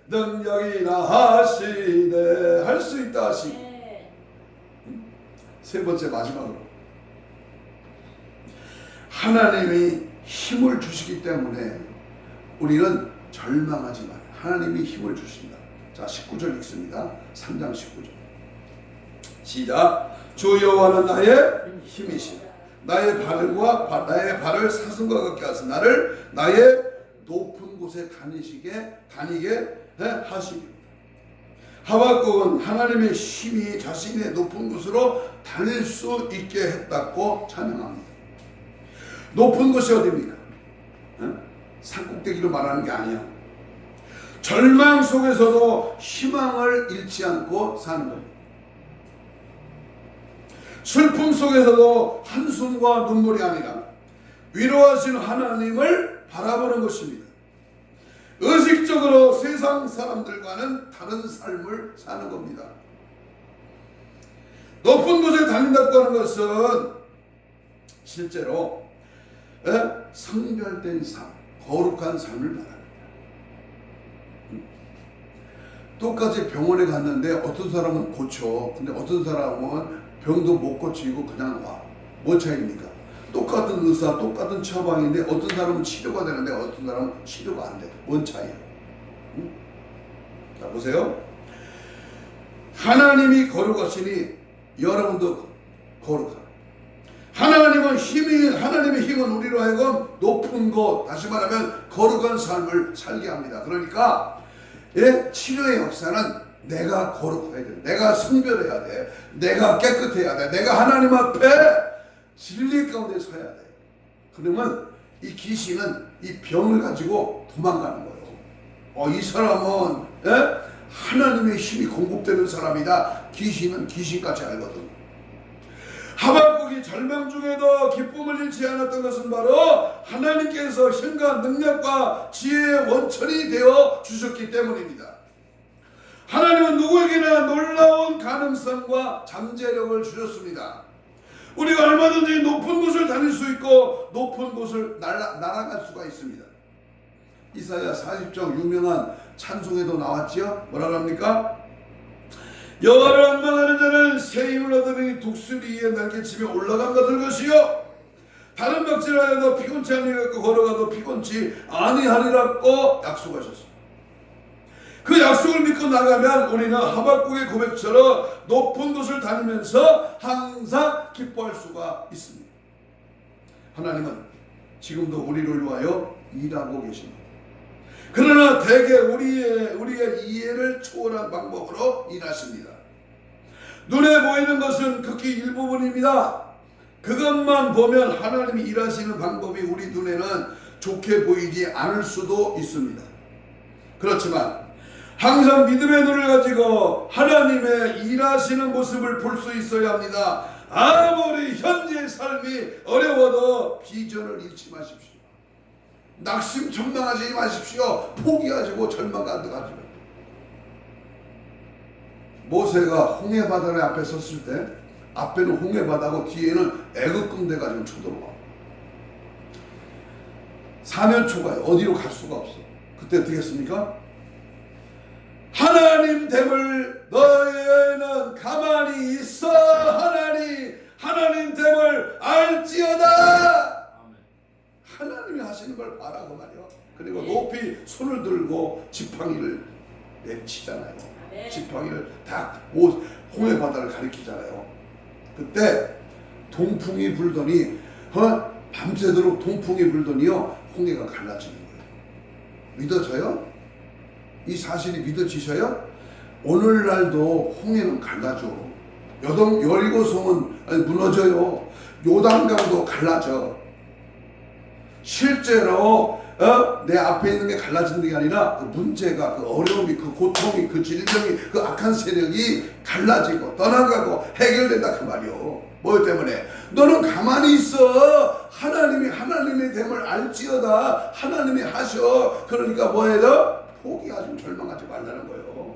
능력이라 하시네. 할 수 있다 하시네. 세 번째, 마지막으로 하나님이 힘을 주시기 때문에 우리는 절망하지 말아요. 하나님이 힘을 주신다. 자, 19절 읽습니다. 3장 19절 시작. 주 여호와는 나의 힘이시다. 나의 발을 사슴과 같게 하사 나를 나의 높은 곳에 다니게 하시기. 하박국은 하나님의 힘이 자신의 높은 곳으로 다닐 수 있게 했다고 찬양합니다. 높은 곳이 어디입니까? 산꼭대기로 말하는 게 아니야. 절망 속에서도 희망을 잃지 않고 사는 겁니다. 슬픔 속에서도 한숨과 눈물이 아니라 위로하시는 하나님을 바라보는 것입니다. 의식적으로 세상 사람들과는 다른 삶을 사는 겁니다. 높은 곳에 다닌다고 하는 것은 실제로 성별된 삶, 거룩한 삶을 말합니다. 똑같이 병원에 갔는데 어떤 사람은 고쳐, 근데 어떤 사람은 병도 못 고치고 그냥 와. 뭔 차이입니까? 똑같은 의사, 똑같은 처방인데 어떤 사람은 치료가 되는데 어떤 사람은 치료가 안 돼. 뭔 차이야? 자, 보세요. 하나님이 거룩하시니 여러분도 거룩하다. 하나님의 힘은 우리로 하여금 높은 곳, 다시 말하면 거룩한 삶을 살게 합니다. 그러니까 치료의 역사는 내가 거룩해야 돼. 내가 성별해야 돼. 내가 깨끗해야 돼. 내가 하나님 앞에 진리 가운데 서야 돼. 그러면 이 귀신은 이 병을 가지고 도망가는 거예요. 이 사람은 하나님의 힘이 공급되는 사람이다. 귀신은 귀신같이 알거든. 하박국이 절망 중에도 기쁨을 잃지 않았던 것은 바로 하나님께서 힘과 능력과 지혜의 원천이 되어 주셨기 때문입니다. 하나님은 누구에게나 놀라운 가능성과 잠재력을 주셨습니다. 우리가 얼마든지 높은 곳을 다닐 수 있고 높은 곳을 날아갈 수가 있습니다. 이사야 40장 유명한 찬송에도 나왔지요. 뭐라고 합니까? 여호와를 원망하는 자는 새 힘을 얻으니 독수리 위에 날개치며 올라간 같을 것이요 다른 박질하여도 피곤치 아니하고 걸어가도 피곤치 아니하리라고 약속하셨습니다. 그 약속을 믿고 나가면 우리는 하박국의 고백처럼 높은 곳을 다니면서 항상 기뻐할 수가 있습니다. 하나님은 지금도 우리를 위하여 일하고 계십니다. 그러나 대개 우리의 이해를 초월한 방법으로 일하십니다. 눈에 보이는 것은 극히 일부분입니다. 그것만 보면 하나님이 일하시는 방법이 우리 눈에는 좋게 보이지 않을 수도 있습니다. 그렇지만 항상 믿음의 눈을 가지고 하나님의 일하시는 모습을 볼 수 있어야 합니다. 아무리 현재의 삶이 어려워도 비전을 잃지 마십시오. 낙심천망하지 마십시오. 포기하시고 절망 가득하지 마십시오. 모세가 홍해바다 앞에 섰을 때 앞에는 홍해바다고 뒤에는 애굽 군대가 지금 쳐들어와. 사면초가요. 어디로 갈 수가 없어. 그때 어떻게 했습니까? 하나님 됨을 너희는 가만히 있어. 하나님 됨을 알지어다. 하나님이 하시는 걸 봐라고 말이야. 그리고 높이 손을 들고 지팡이를 내치잖아요. 지팡이를 딱 홍해 바다를 가리키잖아요. 그때 동풍이 불더니 밤새도록 동풍이 불더니요 홍해가 갈라지는 거예요. 믿어져요? 이 사실이 믿어지셔요? 오늘날도 홍해는 갈라져. 여리고성은 무너져요. 요단강도 갈라져. 실제로 내 앞에 있는 게 갈라지는 게 아니라 그 문제가, 그 어려움이, 그 고통이, 그 질병이, 그 악한 세력이 갈라지고 떠나가고 해결된다 그 말이요. 뭐 때문에? 너는 가만히 있어. 하나님이 하나님의 됨을 알지어다. 하나님이 하셔. 그러니까 뭐예요? 포기하지, 절망하지 말라는 거예요.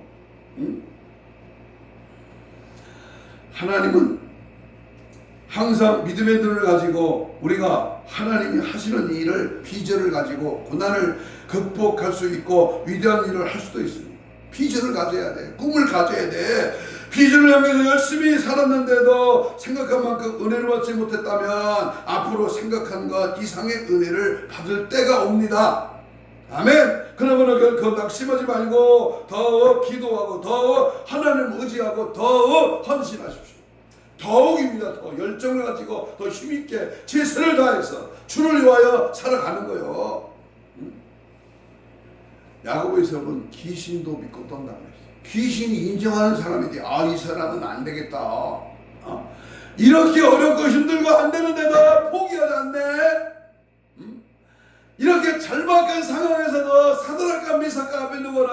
응? 하나님은 항상 믿음의 눈을 가지고 우리가 하나님이 하시는 일을, 비전을 가지고 고난을 극복할 수 있고 위대한 일을 할 수도 있습니다. 비전을 가져야 돼. 꿈을 가져야 돼. 비전을 향해서 열심히 살았는데도 생각한 만큼 은혜를 받지 못했다면 앞으로 생각한 것 이상의 은혜를 받을 때가 옵니다. 아멘. 그러므로 결코 낙심하지 말고 더 기도하고 더 하나님을 의지하고 더 헌신하십시오. 더욱입니다. 더 열정을 가지고 더 힘있게 최선을 다해서 주를 위하여 살아가는 거예요. 야고보에서 보면 귀신도 믿고 떤다고 했어요. 귀신이 인정하는 사람이 돼. 아, 이 사람은 안 되겠다. 이렇게 어렵고 힘들고 안 되는데도 포기하지 않네. 이렇게 절박한 상황에서도 사드락과 미삭과 아벳느고는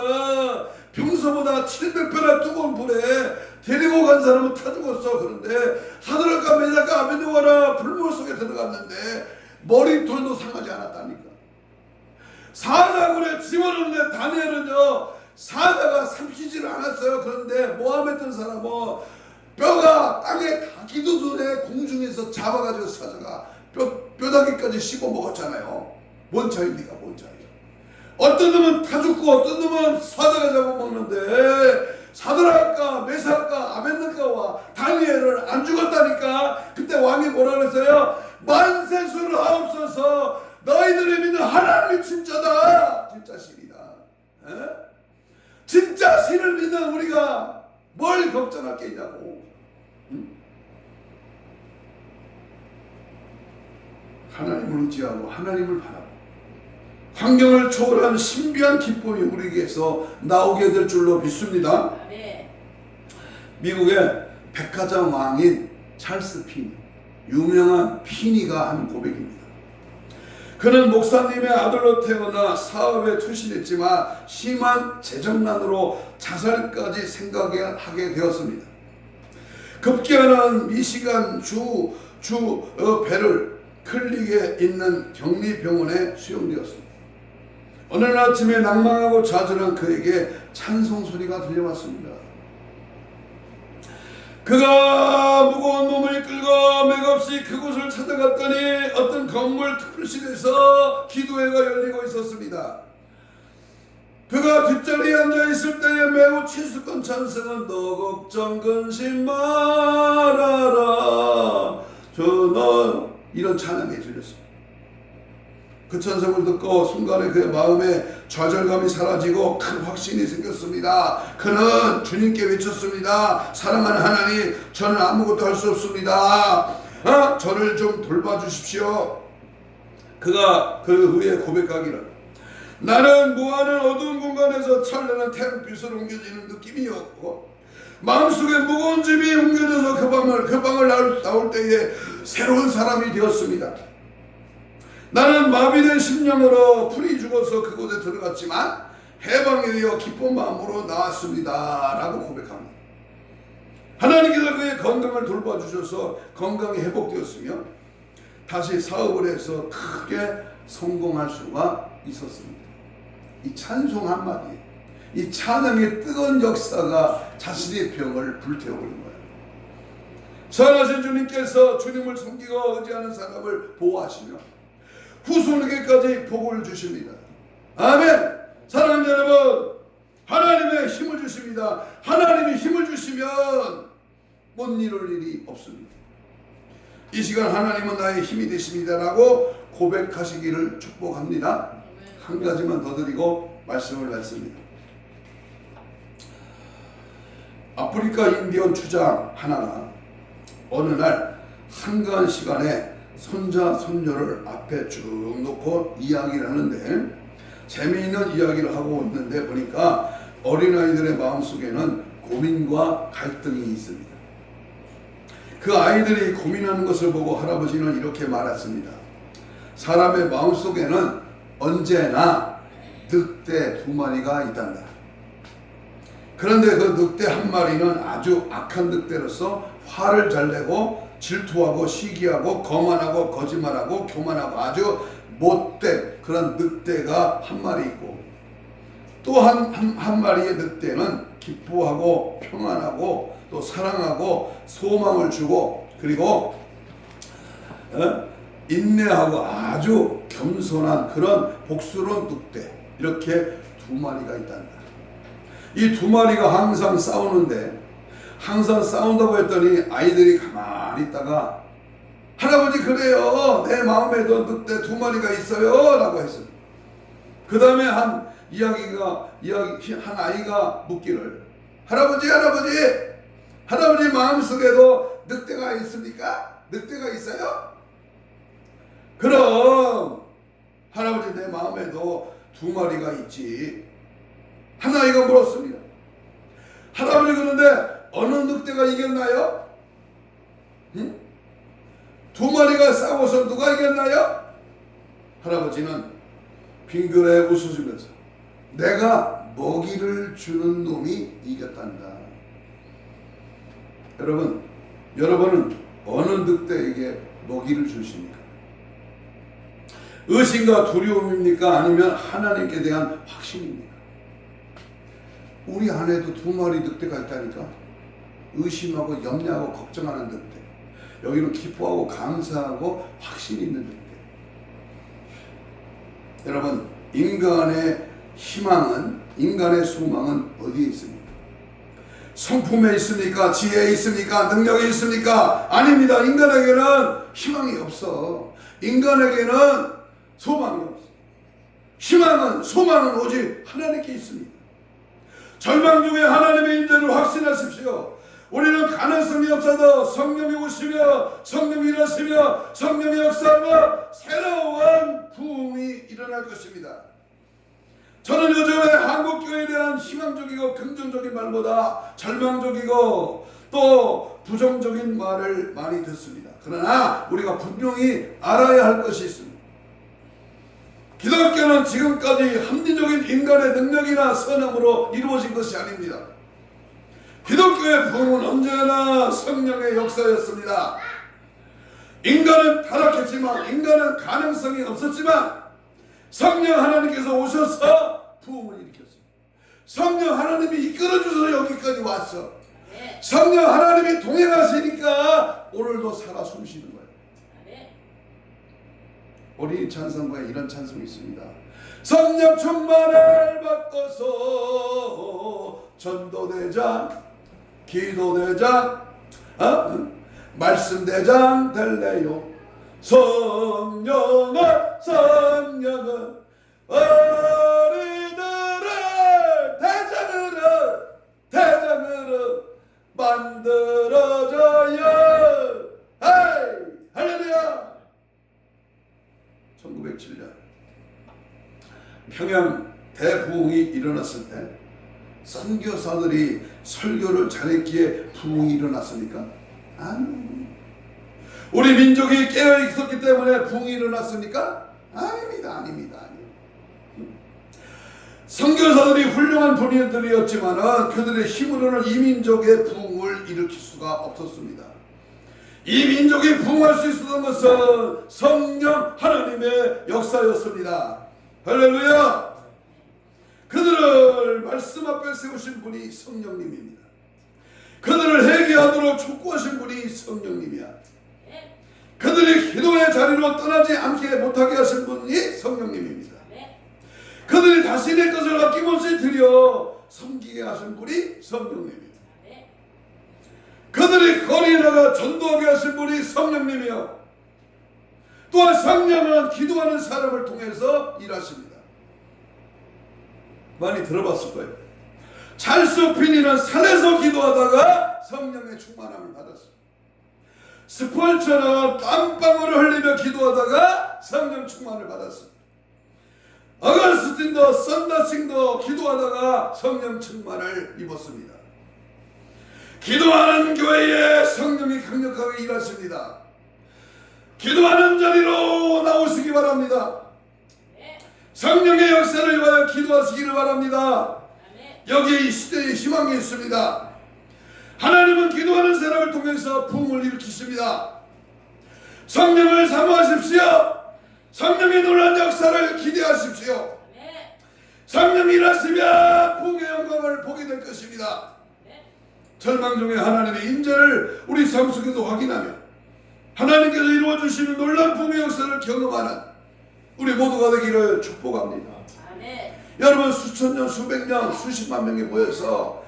평소보다 700배나 뜨거운 불에 데리고 간 사람은 타 죽었어. 그런데 사드락과 미삭과 아벳느고는 불물 속에 들어갔는데 머리털도 상하지 않았다니까. 사자굴에 집어넣는데 다니엘은요, 사자가 삼키지를 않았어요. 그런데 모함했던 사람은 뼈가 땅에 닿기도 전에 공중에서 잡아가지고 사자가 뼈다귀까지 씹어 먹었잖아요. 뭔 차이입니까? 뭔 차이? 어떤 놈은 타 죽고 어떤 놈은 사자가 잡아먹는데 사드락과 메삭과 아벳느고와 다니엘은 안 죽었다니까. 그때 왕이 뭐라 그랬어요? 만세수를 하옵소서. 너희들이 믿는 하나님이 진짜다. 진짜 신이다. 에? 진짜 신을 믿는 우리가 뭘 걱정할 게 있냐고. 응? 하나님을 의지하고 하나님을 바라고 환경을 초월한 신비한 기쁨이 우리에게서 나오게 될 줄로 믿습니다. 미국의 백화점 왕인 찰스 피니, 유명한 피니가 한 고백입니다. 그는 목사님의 아들로 태어나 사업에 투신했지만 심한 재정난으로 자살까지 생각하게 되었습니다. 급기야는 미시간 주 베를 클릭에 있는 격리병원에 수용되었습니다. 어느 날 아침에 낭망하고 좌절한 그에게 찬송 소리가 들려왔습니다. 그가 무거운 몸을 끌고 맥없이 그곳을 찾아갔더니 어떤 건물 특별실에서 기도회가 열리고 있었습니다. 그가 뒷자리에 앉아있을 때에 매우 친숙한 찬송은 너 걱정 근심 말아라 너 이런 찬양이 들렸습니다. 그 찬송을 듣고 순간에 그의 마음에 좌절감이 사라지고 큰 확신이 생겼습니다. 그는 주님께 외쳤습니다. 사랑하는 하나님, 저는 아무것도 할 수 없습니다. 저를 좀 돌봐주십시오. 그가 그 후에 고백하기를, 나는 무한한 어두운 공간에서 찬란한 태양빛으로 옮겨지는 느낌이었고 마음속에 무거운 짐이 옮겨져서 그 방을 나올 때에 새로운 사람이 되었습니다. 나는 마비된 심령으로 풀이 죽어서 그곳에 들어갔지만 해방이 되어 기쁜 마음으로 나왔습니다 라고 고백합니다. 하나님께서 그의 건강을 돌봐주셔서 건강이 회복되었으며 다시 사업을 해서 크게 성공할 수가 있었습니다. 이 찬송 한마디, 이 찬양의 뜨거운 역사가 자신의 병을 불태우는 거예요. 선하신 주님께서 주님을 섬기고 의지하는 사람을 보호하시며 후손에게까지 복을 주십니다. 아멘. 사랑하는 여러분, 하나님의 힘을 주십니다. 하나님이 힘을 주시면 못 이룰 일이 없습니다. 이 시간 하나님은 나의 힘이 되십니다 라고 고백하시기를 축복합니다. 한 가지만 더 드리고 말씀을 마칩니다. 아프리카 인디언 추장 하나가 어느 날 한가한 시간에 손자 손녀를 앞에 쭉 놓고 이야기를 하는데 재미있는 이야기를 하고 있는데 보니까 어린아이들의 마음속에는 고민과 갈등이 있습니다. 그 아이들이 고민하는 것을 보고 할아버지는 이렇게 말했습니다. 사람의 마음속에는 언제나 늑대 2마리가 있단다. 그런데 그 늑대 한 마리는 아주 악한 늑대로서 화를 잘 내고 질투하고 시기하고 거만하고 거짓말하고 교만하고 아주 못된 그런 늑대가 한 마리 있고, 또 한 마리의 늑대는 기뻐하고 평안하고 또 사랑하고 소망을 주고 그리고 인내하고 아주 겸손한 그런 복스러운 늑대, 이렇게 2마리가 있단다. 이 2마리가 항상 싸우는데, 항상 싸운다고 했더니 아이들이 가만히 있다가 할아버지 그래요, 내 마음에도 늑대 2마리가 있어요 라고 했습니다. 그 다음에 한 아이가 묻기를, 할아버지 마음속에도 늑대가 있습니까? 늑대가 있어요? 그럼 할아버지 내 마음에도 2마리가 있지. 한 아이가 물었습니다. 할아버지 그런데 어느 늑대가 이겼나요? 응? 2마리가 싸워서 누가 이겼나요? 할아버지는 빙그레 웃으시면서 내가 먹이를 주는 놈이 이겼단다. 여러분은 어느 늑대에게 먹이를 주십니까? 의심과 두려움입니까? 아니면 하나님께 대한 확신입니까? 우리 안에도 2마리 늑대가 있다니까. 의심하고 염려하고 걱정하는 늑대, 여기는 기뻐하고 감사하고 확신 있는 늑대. 여러분, 인간의 희망은, 인간의 소망은 어디에 있습니까? 성품에 있습니까? 지혜에 있습니까? 능력에 있습니까? 아닙니다. 인간에게는 희망이 없어. 인간에게는 소망이 없어. 희망은, 소망은 오직 하나님께 있습니다. 절망 중에 하나님의 인재를 확신하십시오. 우리는 가능성이 없어도 성령이 오시며 성령이 일하시며 성령이 역사하며 새로운 부흥이 일어날 것입니다. 저는 요즘에 한국교회에 대한 희망적이고 긍정적인 말보다 절망적이고 또 부정적인 말을 많이 듣습니다. 그러나 우리가 분명히 알아야 할 것이 있습니다. 기독교는 지금까지 합리적인 인간의 능력이나 선함으로 이루어진 것이 아닙니다. 기독교의 부흥은 언제나 성령의 역사였습니다. 인간은 타락했지만, 인간은 가능성이 없었지만 성령 하나님께서 오셔서 부흥을 일으켰습니다. 성령 하나님이 이끌어주셔서 여기까지 왔어. 성령 하나님이 동행하시니까 오늘도 살아 숨쉬는 거예요. 어린이 찬송가에 이런 찬송이 있습니다. 성령 충만을 받고서 전도대장, 기도대장, 말씀대장 될래요. 성령은 어린이들을 대장으로 만들어줘요. 할렐루야. 1907년 평양 대부흥이 일어났을 때 선교사들이 설교를 잘했기에 부흥이 일어났습니까? 아니. 우리 민족이 깨어 있었기 때문에 부흥이 일어났습니까? 아닙니다. 선교사들이 훌륭한 분들이었지만 그들의 힘으로는 이 민족의 부흥을 일으킬 수가 없었습니다. 이 민족이 부흥할 수 있었던 것은 성령 하나님의 역사였습니다. 할렐루야. 그들을 말씀 앞에 세우신 분이 성령님입니다. 그들을 회개하도록 촉구하신 분이 성령님이야. 그들이 기도의 자리로 떠나지 않게 못하게 하신 분이 성령님입니다. 그들이 자신의 것을 아낌없이 드려 섬기게 하신 분이 성령님입니다. 그들이 거리에 나가 전도하게 하신 분이 성령님이요. 또한 성령은 기도하는 사람을 통해서 일하십니다. 많이 들어봤을 거예요. 찰스 피니는 산에서 기도하다가 성령의 충만함을 받았습니다. 스펄처럼 땀방울을 흘리며 기도하다가 성령 충만을 받았습니다. 어거스틴도 썬더싱도 기도하다가 성령 충만을 입었습니다. 기도하는 교회에 성령이 강력하게 일하십니다. 기도하는 자리로 나오시기 바랍니다. 성령의 역사를 위하여 기도하시기를 바랍니다. 아멘. 여기에 이 시대에 희망이 있습니다. 하나님은 기도하는 사람을 통해서 부흥을 일으키십니다. 성령을 사모하십시오. 성령의 놀란 역사를 기대하십시오. 아멘. 성령이 일하시면 부흥의 영광을 보게 될 것입니다. 아멘. 절망 중에 하나님의 인재를 우리 삶 속에서 확인하며 하나님께서 이루어주시는 놀란 부흥의 역사를 경험하는 우리 모두가 되기를 축복합니다. 아멘. 여러분, 수천 년, 수백 년, 수십만 명이 모여서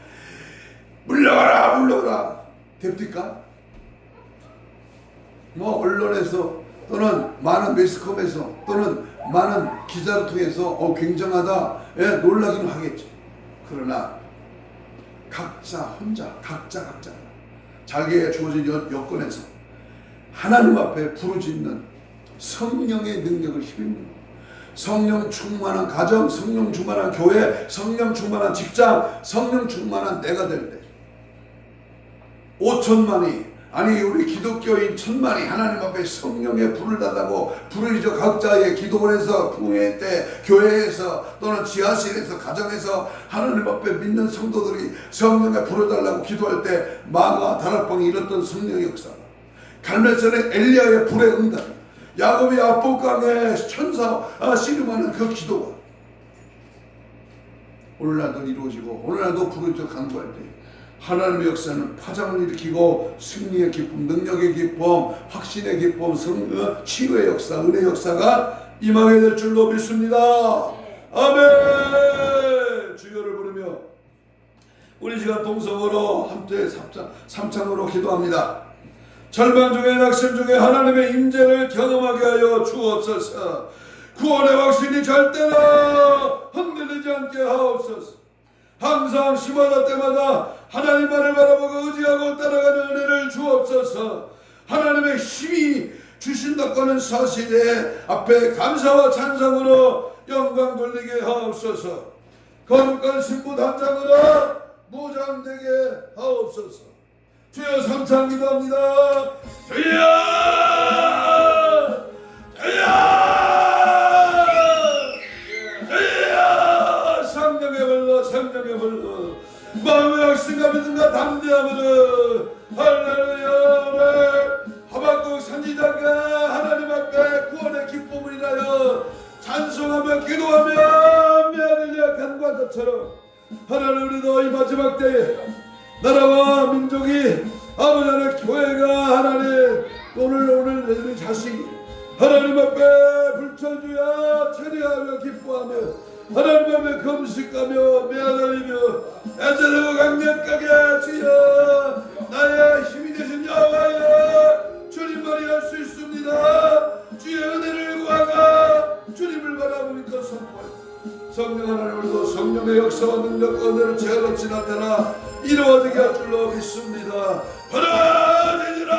물러가라 물러가라 됩니까? 뭐 언론에서 또는 많은 매스컴에서 또는 많은 기자를 통해서 굉장하다 놀라기는 하겠죠. 그러나 각자 혼자 각자 자기의 주어진 여건에서 하나님 앞에 부르짖는 성령의 능력을 힘입는 성령 충만한 가정, 성령 충만한 교회, 성령 충만한 직장, 성령 충만한 내가 될 때 5천만이 아니 우리 기독교인 1,000만이 하나님 앞에 성령의 불을 닫고 부르짖어 각자의 기도원에서 부흥회 때 교회에서 또는 지하실에서 가정에서 하나님 앞에 믿는 성도들이 성령의 불을 달라고 기도할 때 마가 다락방에 일었던 성령의 역사, 갈멜산의 엘리야의 불의 응답, 야곱이 압복강에 천사 씨름하는 그 기도가 오늘날도 이루어지고 오늘날도 부르짖어 간구할 때 하나님의 역사는 파장을 일으키고 승리의 기쁨, 능력의 기쁨, 확신의 기쁨, 치유의 역사, 은혜의 역사가 임하게 될 줄로 믿습니다. 아멘. 주여를 부르며 우리 시간 동성으로 함께 삼창으로 기도합니다. 절망 중에 낙심 중에 하나님의 임재를 경험하게 하여 주옵소서. 구원의 확신이 절대로 흔들리지 않게 하옵소서. 항상 심하다 때마다 하나님만을 바라보고 의지하고 따라가는 은혜를 주옵소서. 하나님의 힘이 주신다고 하는 사실에 앞에 감사와 찬송으로 영광 돌리게 하옵소서. 거룩한 신부 단장으로 무장되게 하옵소서. 주여 삼창 기도합니다. 주여 성령의 불로 마음의 확신과 믿음과 담대함으로 할렐루야. 하박국 선지자가 하나님 앞에 구원의 기쁨을 인하여 찬송하며 기도하며 메아리냐 간과 것처럼 하나님 우리도 이 마지막 때에 나라와 민족이 아버지 하나님 교회가 하나님 오늘 우리 자신이 하나님 앞에 불철주야 찬양하며 기뻐하며 하나님 앞에 금식하며 매달리며 애절하고 강력하게 주여 나의 힘이 되신 여호와여 주님만이 할 수 있습니다. 주의 은혜를 구하가 주님을 바라보니까 선포하여 성령 하나님 우리도 성령의 역사와 능력과 은혜를 제한없이 나타나 이루어지게 할 줄로 믿습니다. 벌어지리라.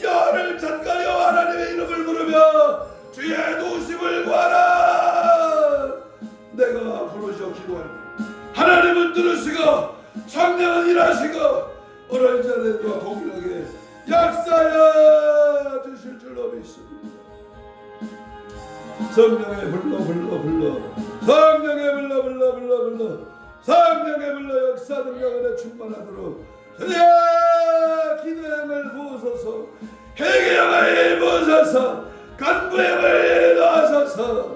열을 찬가여 하나님의 이름을 부르며 주의 도우심을 구하라. 내가 부르짖어 기도할 때 하나님은 들으시고 성령은 일하시고 오늘 자리에도 동일하게 역사하여 주실 줄로 믿습니다. 성령의 불러 성령의 불러 성령의 불러 역사 능력에 충만하도록 주여 기도의 영을 부으소서, 회개의 영을 부으소서, 간구의 영을 넣으소서.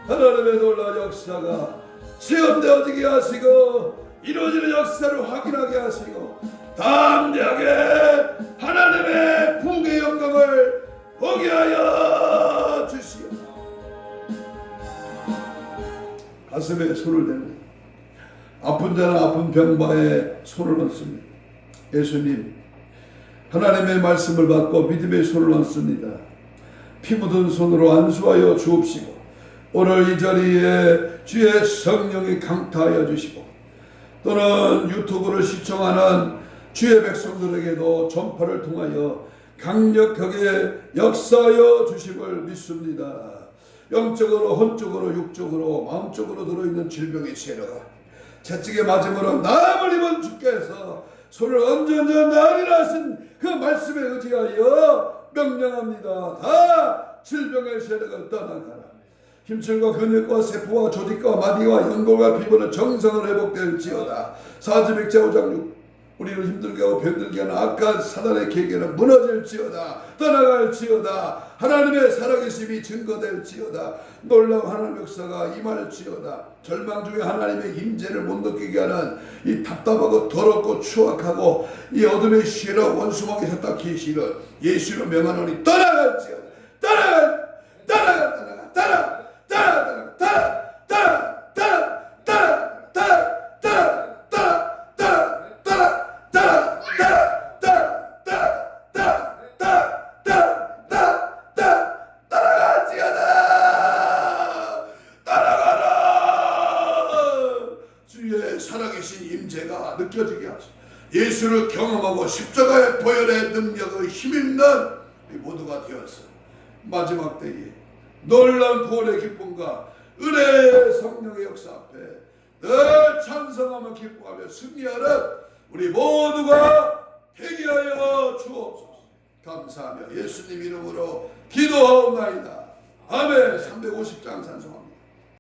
하나님의 놀라운 역사가 체험되어지게 하시고 이루어지는 역사를 확인하게 하시고 담대하게 하나님의 부흥의 영광을 보게 하여 주시오. 가슴에 손을 대고 아픈 자는 아픈 병바에 손을 얹습니다. 예수님, 하나님의 말씀을 받고 믿음의 손을 얹습니다. 피 묻은 손으로 안수하여 주옵시고 오늘 이 자리에 주의 성령이 강타하여 주시고 또는 유튜브를 시청하는 주의 백성들에게도 전파를 통하여 강력하게 역사하여 주심을 믿습니다. 영적으로, 혼적으로, 육적으로, 마음적으로 들어있는 질병의 세력아 채찍에 맞음으로 나음을 입은 주께서 손을 얹어 나으리라 하신 그 말씀에 의지하여 명령합니다. 다 질병의 세력을 떠나가라. 힘줄과 근육과 세포와 조직과 마디와 연골과 피부는 정상을 회복될지어다. 사지백자 5장 6 우리를 힘들게 하고 병들게 하는 악한 사단의 계계는 무너질지어다. 떠나갈지어다. 하나님의 살아계심이 증거될지어다. 놀라운 하나님의 역사가 임할지어다. 절망 중에 하나님의 임재를 못 느끼게 하는 이 답답하고 더럽고 추악하고 이 어둠의 시로 원수막에 섰다 계시는 예수로 명하노니 떠나갈지어다. 살아계신 임재가 느껴지게 하시고 예수를 경험하고 십자가의 보혈의 능력의 힘있는 모두가 되었어. 마지막 때에 놀라운 구원의 기쁨과 은혜의 성령의 역사 앞에 늘 찬성하며 기뻐하며 승리하는 우리 모두가 되게 하여 주옵소서. 감사하며 예수님 이름으로 기도하옵나이다. 아멘. 350장 찬송합니다.